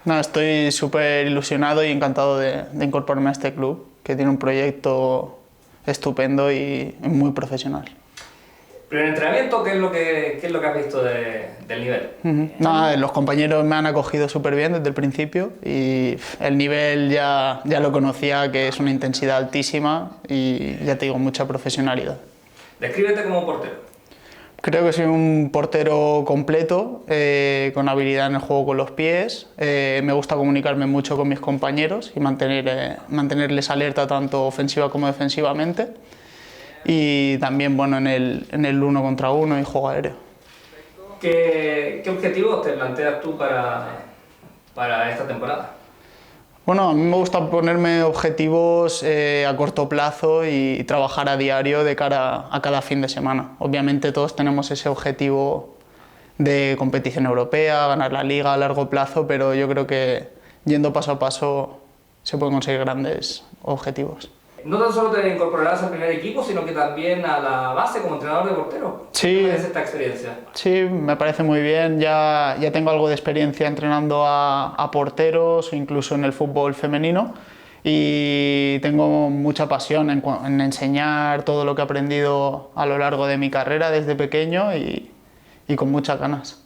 No, estoy súper ilusionado y encantado de incorporarme a este club, que tiene un proyecto estupendo y muy profesional. Pero en entrenamiento, ¿qué es lo que has visto del nivel? Nada, los compañeros me han acogido súper bien desde el principio y el nivel ya lo conocía, que es una intensidad altísima y ya te digo, mucha profesionalidad. Descríbete como portero. Creo que soy un portero completo, con habilidad en el juego con los pies. Me gusta comunicarme mucho con mis compañeros y mantenerles alerta tanto ofensiva como defensivamente. Y también bueno, en el uno contra uno y juego aéreo. ¿Qué objetivos te planteas tú para esta temporada? Bueno, a mí me gusta ponerme objetivos a corto plazo y trabajar a diario de cara a cada fin de semana. Obviamente todos tenemos ese objetivo de competición europea, ganar la liga a largo plazo, pero yo creo que yendo paso a paso se pueden conseguir grandes objetivos. No tan solo te incorporarás al primer equipo, sino que también a la base como entrenador de portero. ¿Qué te Sí, parece esta experiencia? sí, me parece muy bien. Ya tengo algo de experiencia entrenando a porteros o incluso en el fútbol femenino y tengo mucha pasión en enseñar todo lo que he aprendido a lo largo de mi carrera desde pequeño y con muchas ganas.